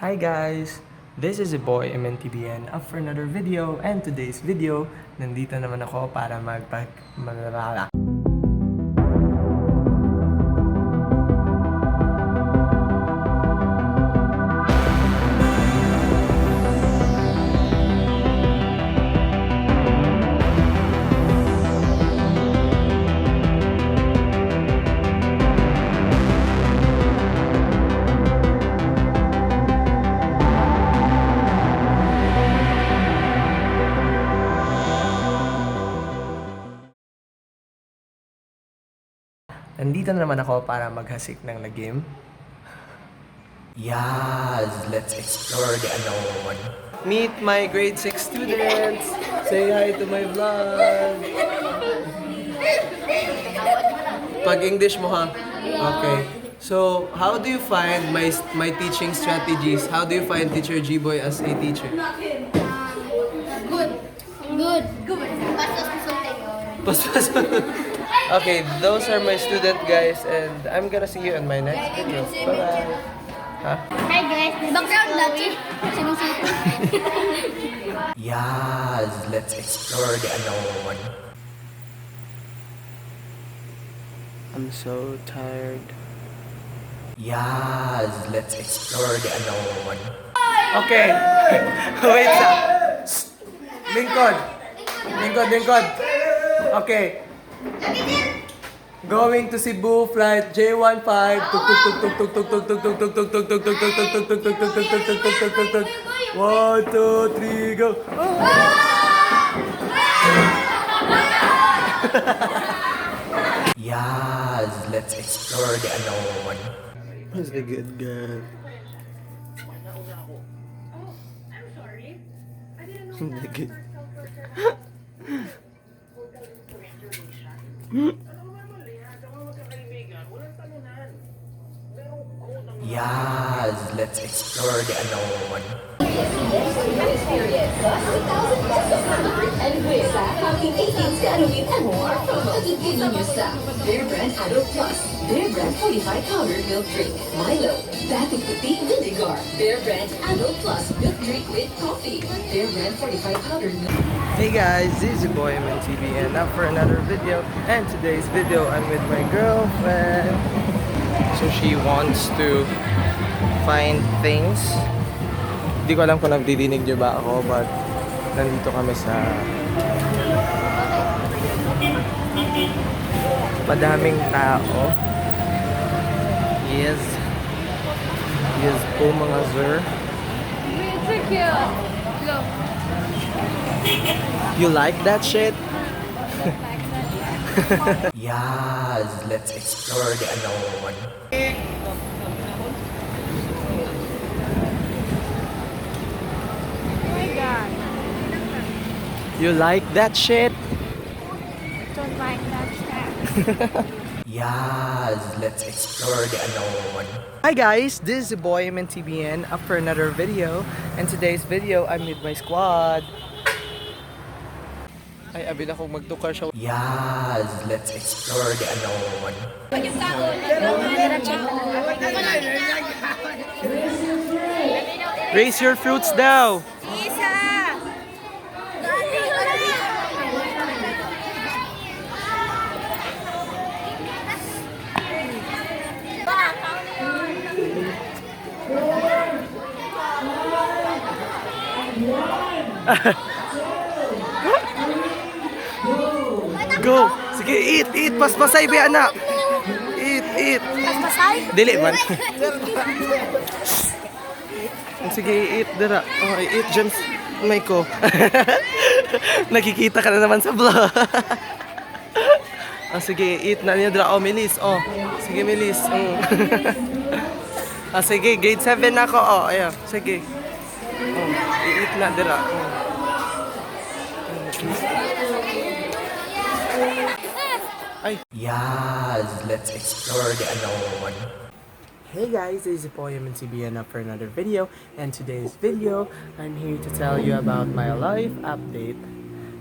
Hi guys! This is zboy MNTBN up for another video, and today's video, nandito naman ako para Nandito naman ako para maghasik ng lagim. Yes, let's explore the unknown. Meet my grade 6 students! Say hi to my vlog! Pag-English mo ha? Okay. So, how do you find my teaching strategies? How do you find Teacher G-Boy as a teacher? Good. Paspas. Okay, those are my student guys, and I'm gonna see you in my next video. Bye-bye! Huh? Hi guys, background natin. Yes, let's explore the unknown. I'm so tired. Yes, let's explore the unknown. Okay. Wait sa. Lingkod. Okay. Going to Cebu, flight J15. 1, 2, 3, go. Yes, let's explore the unknown. Who's the good girl? The good. Yes, let's explore the unknown. And with that, having 18 Halloween and more promoted giving you some Bear Brand Adult Plus, Bear Brand 45 powder milk drink, Milo, Batik Puti Vinegar, Bear Brand Adult Plus milk drink with coffee, Bear Brand 45 powder milk. Hey guys, this is your boy MNTV, and now for another video. And today's video, I'm with my girlfriend. So she wants to find things. Hindi ko alam kung nagdidinig niyo ba ako, but nandito kami sa madaming tao. Yes po mga sir. It's so cute. Look. You like that shit? Yes, let's explore the unknown. Oh my god. You like that shit? Don't like that shit. Yes, let's explore the unknown. Hi guys, this is zboy MNTBN up for another video. And today's video, I'm with my squad. Ay, abi na kong magtukar siya. Yes, let's explore the unknown. Raise your fruits daw. Go! Sige, eat! Paspasay, be anak! Eat! Pasay? Dili man. Sige, eat dira. Oh, eat James Michael. Nakikita ka na naman sa vlog. Oh, sige, eat na niya dira. Oh, Melis. Oh, sige, Melis. Ah, sige, grade 7 ako. Oh, ayan. Sige. Oh, i-eat na dira. Ay. Yes, let's explore the unknown. Hey guys, this is zboy MNTBN up for another video, and today's video, I'm here to tell you about my life update.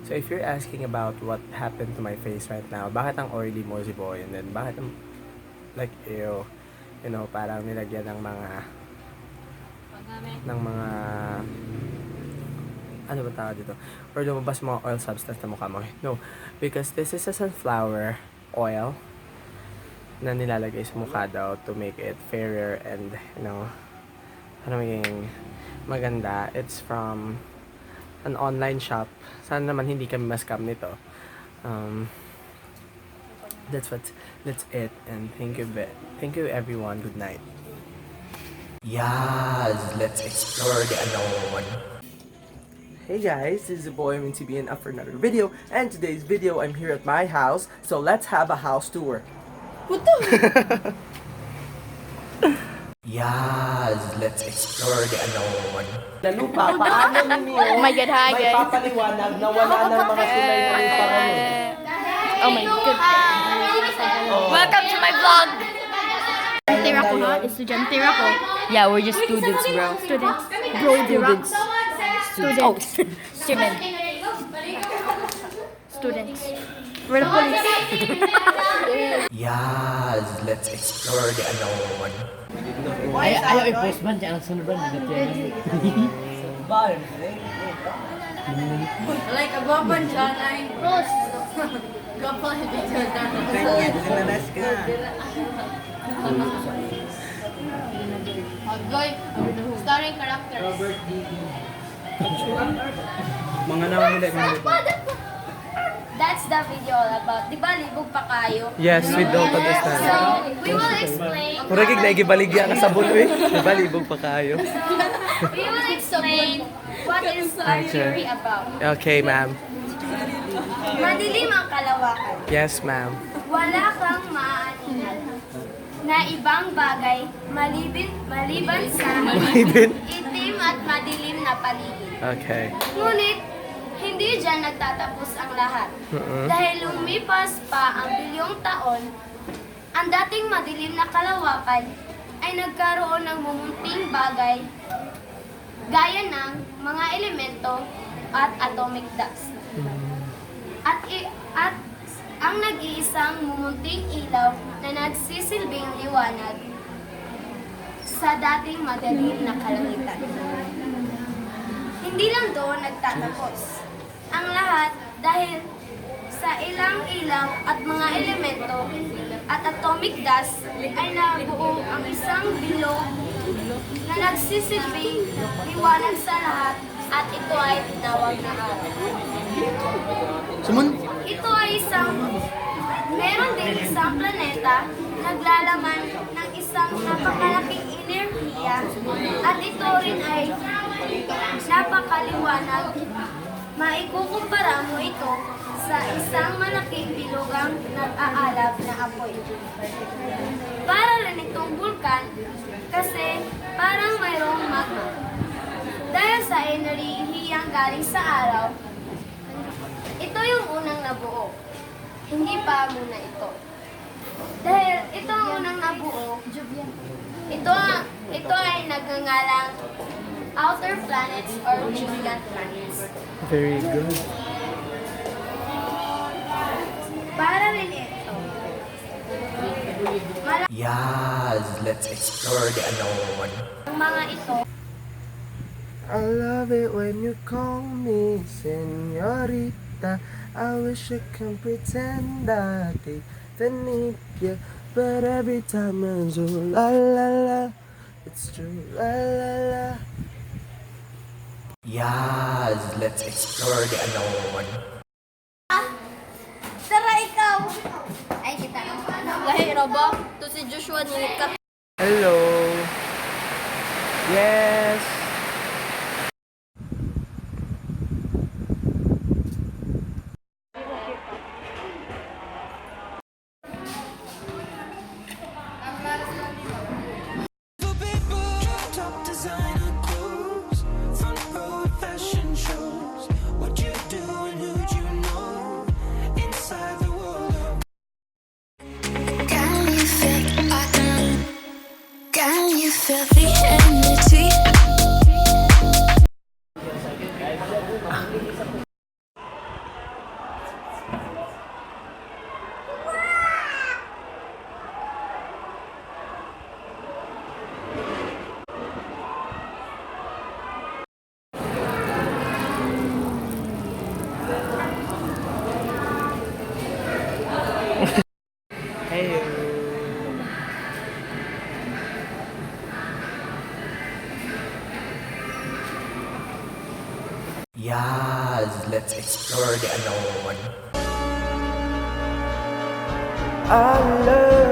So if you're asking about what happened to my face right now, bakit ang oily mo zboy, and then bakit like ew, you know, parang nilagyan ng mga ng mga ano ba tawag dito? Or lumabas mga oil substance na mukha mo. No, because this is a sunflower oil na nilalagay sa mukha daw to make it fairer and, you know, para maging maganda. It's from an online shop. Sana naman hindi kami ma-scam nito. That's it. And thank you everyone. Good night. Yes, let's explore the unknown. Hey guys, this is zboy montebon up for another video. And today's video, I'm here at my house. So let's have a house tour. What the? Yes, let's explore the unknown. Nalupa, paano ninyo? Oh my God, hi may guys. papaliwanag na wala ng mga silay na lupa ngayon? Oh my God. Welcome to my vlog. Estudyante ako ha? Estudyante ako. Yeah, we're just students, bro. Students. Bro, students. Students. Oh, student. Students. We're the police. Yes, let's explore the unknown. Ayaw i-post ba? Diyan ang sunod ba? Like a guapan dyan ay Rose. guapan dyan. Agoy, starring characters. Mga nawawala mga That's the video all about. Di ba, libog pa kayo? Yes, we don't understand. So, we will explain. Muragig na igibaligya ka sa buloy. Diba, libog pa kayo? We will explain what is our theory about. Okay, ma'am. Madilim ang kalawakan. Yes, ma'am. Wala kang maaninag na ibang bagay maliban sa Maliban? itim at madilim na paligid. Okay. Ngunit, hindi dyan nagtatapos ang lahat. Dahil lumipas pa ang bilyong taon, ang dating madilim na kalawakan ay nagkaroon ng mumunting bagay gaya ng mga elemento at atomic dust. At ang nag-iisang mumunting ilaw na nagsisilbing liwanag sa dating madilim na kalangitan. Hindi lang doon nagtatapos ang lahat dahil sa ilang ilaw at mga elemento at atomic dust ay nabuo ang isang bilog na nagsisilbing liwanag sa lahat at ito ay tinawag na araw. Ito ay meron din isang planeta naglalaman ng isang napakalaking enerhiya at ito rin ay napakaliwanag. Maikukumpara mo ito sa isang malaking bilugang nag-aalab na apoy. Para rin itong bulkan kasi parang mayroong magma. Dahil sa enerhiyang galing sa araw, ito yung unang nabuo. Hindi pa muna ito. Dahil ito ang unang nabuo, ito ay nagngangalang outer planets or Julian planets. Very good. Para rin ito. Yes, let's explore the unknown. Ang mga ito, I love it when you call me señorita. I wish I can pretend that I didn't need you, but every time I do la la la, it's true la la la. Yes, let's explore the unknown. tara ikaw! Ay, kita lang. Lahi ba? To si Joshua nilikat. Hello. Yes. Can you feel the energy? Yes, let's explore the unknown. I love